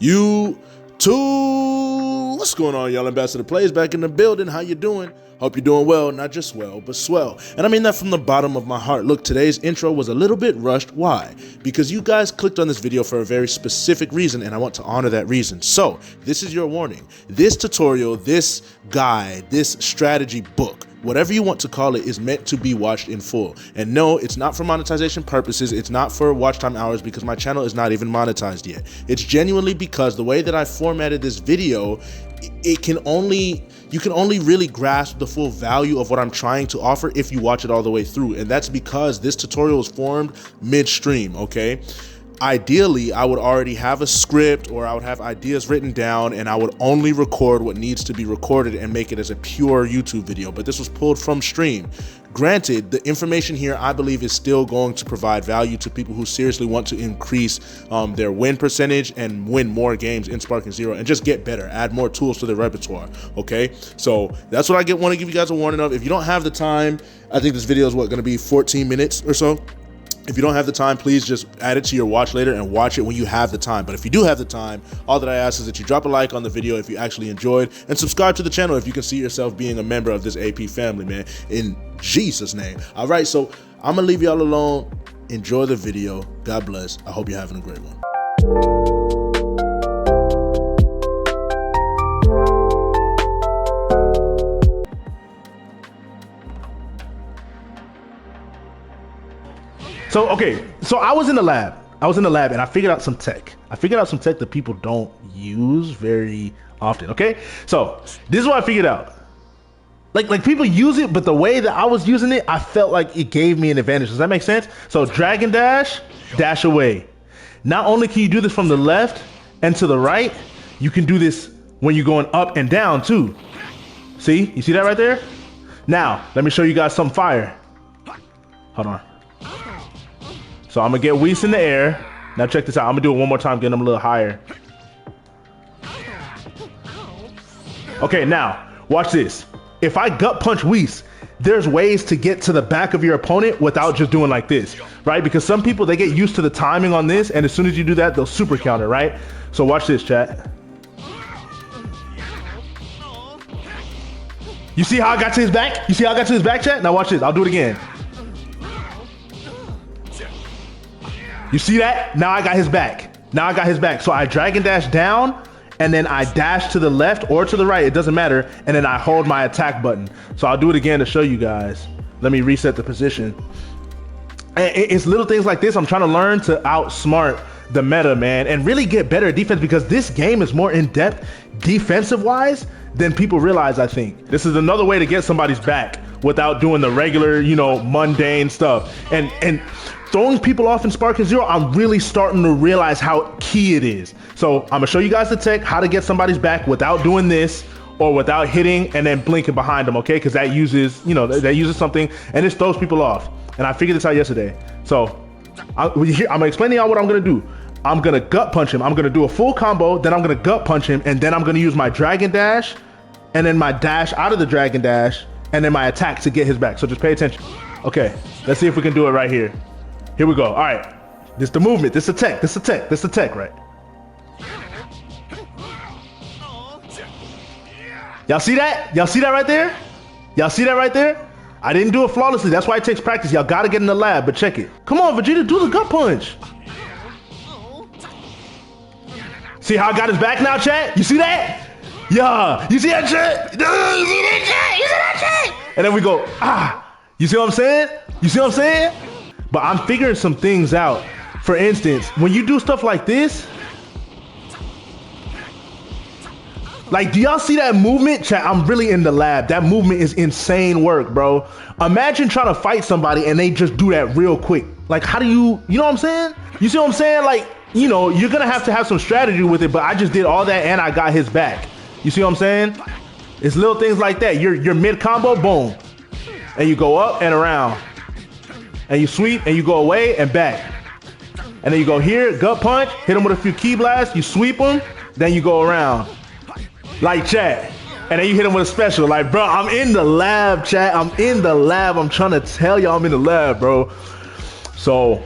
What's going on, y'all? Ambassador Plays back in the building. How you doing? Hope you're doing well, not just well, but swell. And I mean that from the bottom of my heart. Look, today's intro was a little bit rushed. Why? Because you guys clicked on this video for a very specific reason, and I want to honor that reason. So, this is your warning. This tutorial, this guide, this strategy book, whatever you want to call it, is meant to be watched in full. And no, it's not for monetization purposes. It's not for watch time hours because my channel is not even monetized yet. It's genuinely because the way that I formatted this video, you can only really grasp the full value of what I'm trying to offer if you watch it all the way through. And that's because this tutorial is formed midstream, okay? Ideally, I would already have a script or I would have ideas written down and I would only record what needs to be recorded and make it as a pure YouTube video, but this was pulled from stream. Granted, the information here I believe is still going to provide value to people who seriously want to increase their win percentage and win more games in Sparking Zero and just get better, add more tools to their repertoire, okay? So that's what I want to give you guys a warning of. If you don't have the time, I think this video is going to be 14 minutes or so. If you don't have the time, please just add it to your watch later and watch it when you have the time. But if you do have the time, all that I ask is that you drop a like on the video if you actually enjoyed and subscribe to the channel if you can see yourself being a member of this AP family, man, in Jesus' name. All right, so I'm gonna leave y'all alone. Enjoy the video. God bless. I hope you're having a great one. So I was in the lab. And I figured out some tech. That people don't use very often, okay? So this is what I figured out. Like people use it, but the way that I was using it, I felt like it gave me an advantage. Does that make sense? So drag and dash away. Not only can you do this from the left and to the right, you can do this when you're going up and down too. See? You see that right there? Now, let me show you guys some fire. Hold on. So I'm gonna get Whis in the air. Now check this out. I'm gonna do it one more time, getting them a little higher. Okay, now watch this. If I gut punch Whis, there's ways to get to the back of your opponent without just doing like this, right? Because some people, they get used to the timing on this, and as soon as you do that, they'll super counter, right? So watch this, chat. You see how I got to his back? Chat? Now watch this. I'll do it again. You see that? Now I got his back. So I drag and dash down, and then I dash to the left or to the right, it doesn't matter, and then I hold my attack button. So I'll do it again to show you guys. Let me reset the position. It's little things like this. I'm trying to learn to outsmart the meta, man, and really get better at defense, because this game is more in-depth defensive-wise than people realize, I think. This is another way to get somebody's back without doing the regular, mundane stuff. And throwing people off in Sparking Zero, I'm really starting to realize how key it is. So I'm gonna show you guys the tech, how to get somebody's back without doing this or without hitting and then blinking behind them, okay? Because that uses, that uses something, and this throws people off. And I figured this out yesterday. So I'm gonna explain to y'all what I'm gonna do. I'm gonna gut punch him. I'm gonna do a full combo, then I'm gonna gut punch him, and then I'm gonna use my dragon dash, and then my dash out of the dragon dash, and then my attack to get his back. So just pay attention. Okay, let's see if we can do it right here. Here we go. All right, this is the movement. This is the tech, right? Y'all see that? right there? I didn't do it flawlessly. That's why it takes practice. Y'all gotta get in the lab, but check it. Come on, Vegeta, do the gut punch. See how I got his back now, chat? You see that? Yeah, you see that, chat? You see that, chat? And then we go, you see what I'm saying? But I'm figuring some things out. For instance, when you do stuff like this, like, do y'all see that movement? Chat, I'm really in the lab. That movement is insane work, bro. Imagine trying to fight somebody and they just do that real quick. Like, how do you know what I'm saying? You see what I'm saying? Like, you're gonna have to have some strategy with it, but I just did all that and I got his back. You see what I'm saying? It's little things like that. You're mid combo, boom. And you go up and around. And you sweep and you go away and back. And then you go here, gut punch, hit him with a few key blasts, you sweep him, then you go around. Like, chat. And then you hit him with a special. Like, bro, I'm in the lab, chat. I'm trying to tell y'all I'm in the lab, bro. So,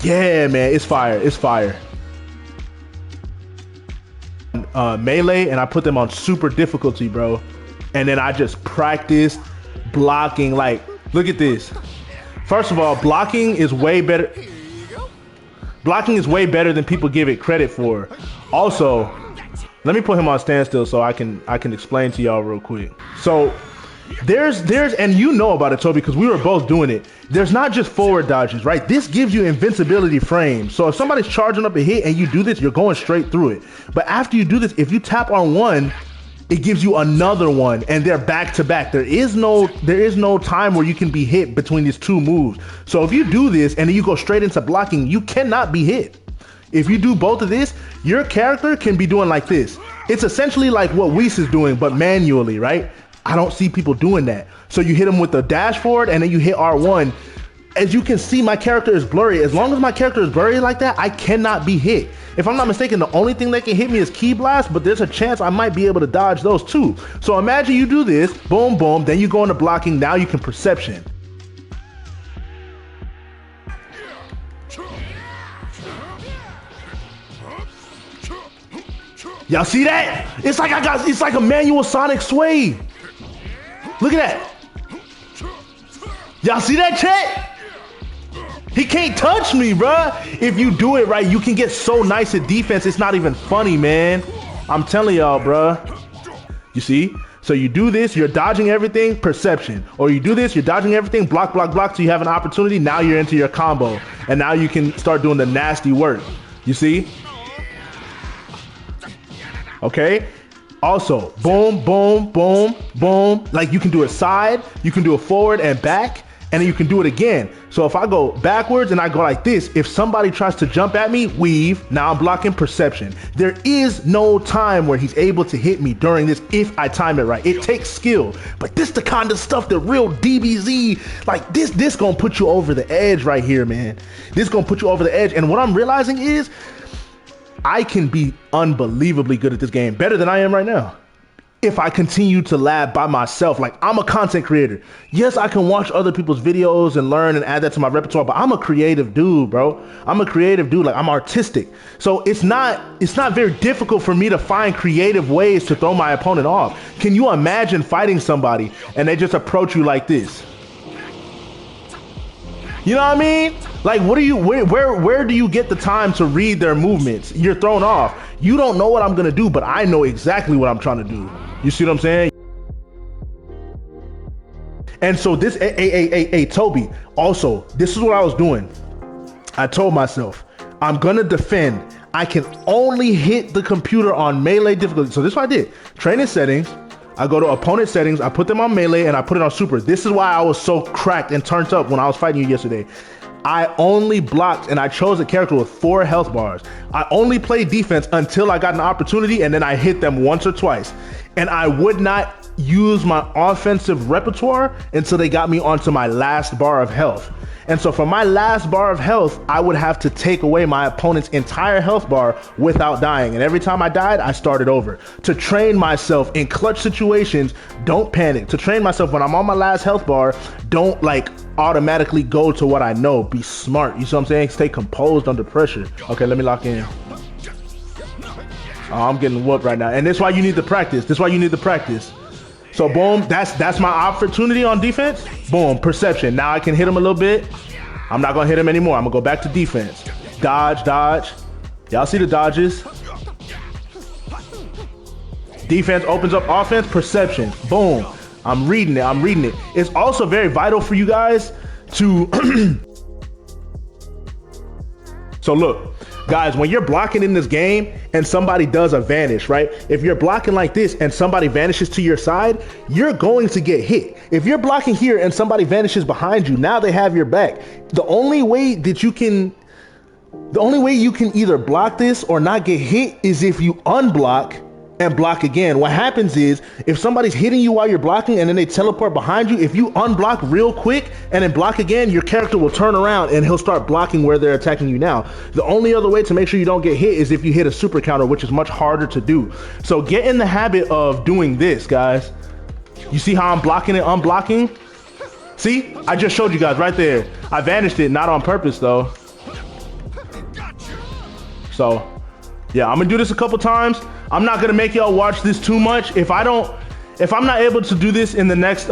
yeah, man, it's fire. melee and I put them on super difficulty, bro. And then I just practice blocking. Like, look at this. First of all, blocking is way better. Blocking is way better than people give it credit for. Also, let me put him on standstill so I can explain to y'all real quick. So there's and you know about it, Toby, because we were both doing it. There's not just forward dodges, right? This gives you invincibility frames. So if somebody's charging up a hit and you do this, you're going straight through it. But after you do this, if you tap on one, it gives you another one, and they're back to back. There is no time where you can be hit between these two moves. So if you do this and then you go straight into blocking, you cannot be hit. If you do both of this, your character can be doing like this. It's essentially like what Whis is doing, but manually, right? I don't see people doing that. So you hit him with the dash forward and then you hit R1. As you can see, my character is blurry. As long as my character is blurry like that, I cannot be hit. If I'm not mistaken, the only thing that can hit me is key blast, but there's a chance I might be able to dodge those too. So imagine you do this, boom, boom, then you go into blocking, now you can perception. Y'all see that? It's like a manual Sonic sway. Look at that. Y'all see that, chat? He can't touch me, bruh. If you do it right, you can get so nice at defense, it's not even funny, man. I'm telling y'all, bruh. You see? So you do this, you're dodging everything, perception. Or you do this, you're dodging everything, block, block, block, so you have an opportunity. Now you're into your combo. And now you can start doing the nasty work. You see? Okay? Also, boom, boom, boom, boom. Like you can do a side, you can do a forward and back, and then you can do it again. So if I go backwards and I go like this, if somebody tries to jump at me, weave, now I'm blocking perception. There is no time where he's able to hit me during this if I time it right. It takes skill, but this the kind of stuff that real DBZ, like this gonna put you over the edge right here, man. This gonna put you over the edge. And what I'm realizing is I can be unbelievably good at this game, better than I am right now. If I continue to lab by myself, like I'm a content creator. Yes, I can watch other people's videos and learn and add that to my repertoire, but I'm a creative dude, bro. I'm a creative dude, like I'm artistic. So it's not very difficult for me to find creative ways to throw my opponent off. Can you imagine fighting somebody and they just approach you like this? You know what I mean? Like, where do you get the time to read their movements? You're thrown off. You don't know what I'm gonna do, but I know exactly what I'm trying to do. You see what I'm saying? And so this, Toby, also, this is what I was doing. I told myself, I'm gonna defend. I can only hit the computer on melee difficulty. So this is what I did. Training settings, I go to opponent settings, I put them on melee, and I put it on super. This is why I was so cracked and turned up when I was fighting you yesterday. I only blocked and I chose a character with 4 health bars. I only played defense until I got an opportunity, and then I hit them once or twice. And I would not use my offensive repertoire until they got me onto my last bar of health. And so for my last bar of health, I would have to take away my opponent's entire health bar without dying. And every time I died, I started over. To train myself in clutch situations, don't panic. To train myself when I'm on my last health bar, don't like automatically go to what I know. Be smart. You see what I'm saying? Stay composed under pressure. Okay, let me lock in. Oh, I'm getting whooped right now. And that's why you need to practice. That's why you need to practice. So boom, that's my opportunity on defense. Boom, perception. Now I can hit him a little bit. I'm not gonna hit him anymore. I'm gonna go back to defense. Dodge, dodge. Y'all see the dodges? Defense opens up offense, perception. Boom. I'm reading it, I'm reading it. It's also very vital for you guys to So look, guys, when you're blocking in this game and somebody does a vanish, right? If you're blocking like this and somebody vanishes to your side, you're going to get hit. If you're blocking here and somebody vanishes behind you, now they have your back. The only way you can either block this or not get hit is if you unblock and block again. What happens is if somebody's hitting you while you're blocking and then they teleport behind you, if you unblock real quick and then block again, your character will turn around and he'll start blocking where they're attacking you now. The only other way to make sure you don't get hit is if you hit a super counter, which is much harder to do. So get in the habit of doing this, guys. You see how I'm blocking and unblocking? See, I just showed you guys right there. I vanished it, not on purpose though. So Yeah, I'm gonna do this a couple times. I'm not gonna make y'all watch this too much. If I'm not able to do this in the next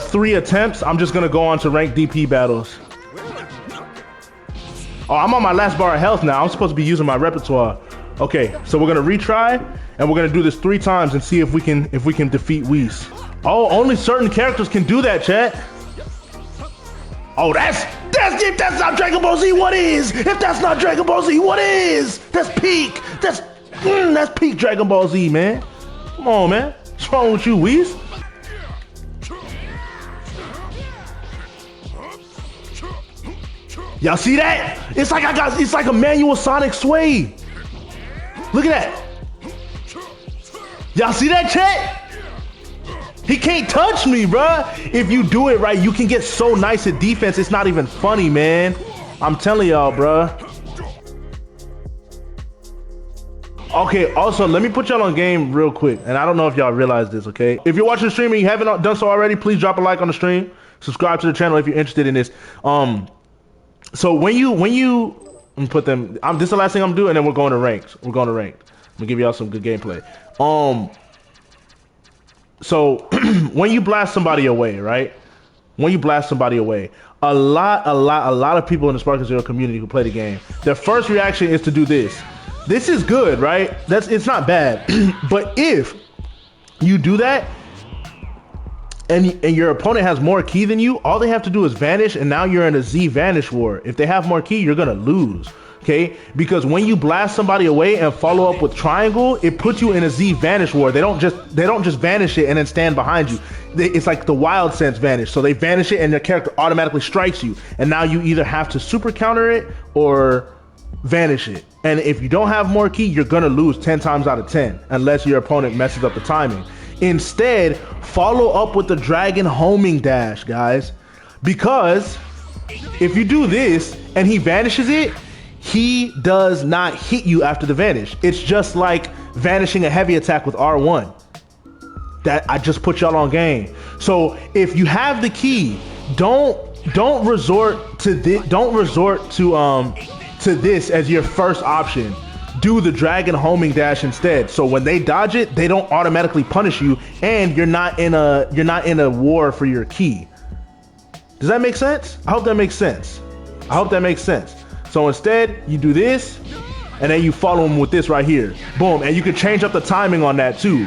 3 attempts, I'm just gonna go on to ranked DP battles. Oh, I'm on my last bar of health now. I'm supposed to be using my repertoire. Okay, so we're gonna retry, and we're gonna do this 3 times and see if we can defeat Whis. Oh, only certain characters can do that, chat. Oh, if that's not Dragon Ball Z, what is? If that's not Dragon Ball Z, what is? That's peak. That's peak Dragon Ball Z, man. Come on, man. What's wrong with you, Whis? Y'all see that? It's like a manual Sonic sway. Look at that. Y'all see that, chat? He can't touch me, bruh. If you do it right, you can get so nice at defense. It's not even funny, man. I'm telling y'all, bruh. Okay, also, let me put y'all on game real quick. And I don't know if y'all realize this, okay? If you're watching the stream and you haven't done so already, please drop a like on the stream. Subscribe to the channel if you're interested in this. So when you put them, this is the last thing I'm doing, and then we're going to ranked. I'm gonna give y'all some good gameplay. So when you blast somebody away, right? When you blast somebody away, a lot of people in the Sparking Zero community who play the game, their first reaction is to do this. This is good, right? It's not bad. But if you do that, and your opponent has more ki than you, all they have to do is vanish, and now you're in a Z vanish war. If they have more ki, you're gonna lose, okay? Because when you blast somebody away and follow up with triangle, it puts you in a Z vanish war. They don't just vanish it and then stand behind you. It's like the wild sense vanish. So they vanish it and their character automatically strikes you, and now you either have to super counter it or vanish it. And if you don't have more ki, you're gonna lose 10 times out of 10 unless your opponent messes up the timing. Instead, follow up with the dragon homing dash, guys. Because if you do this and he vanishes it, he does not hit you after the vanish. It's just like vanishing a heavy attack with R1. That I just put y'all on game. So if you have the ki, don't resort to this. Don't resort to this as your first option. Do the dragon homing dash instead. So when they dodge it, they don't automatically punish you, and you're not in a war for your ki. Does that make sense? I hope that makes sense. So instead, you do this, and then you follow them with this right here. Boom, and you can change up the timing on that too.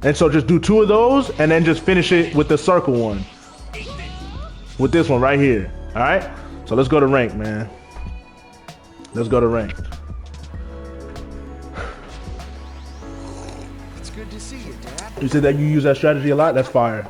And so just do 2 of those, and then just finish it with the circle one. With this one right here. All right. So let's go to rank, man. Let's go to rank. It's good to see you, Dad. You said that you use that strategy a lot? That's fire.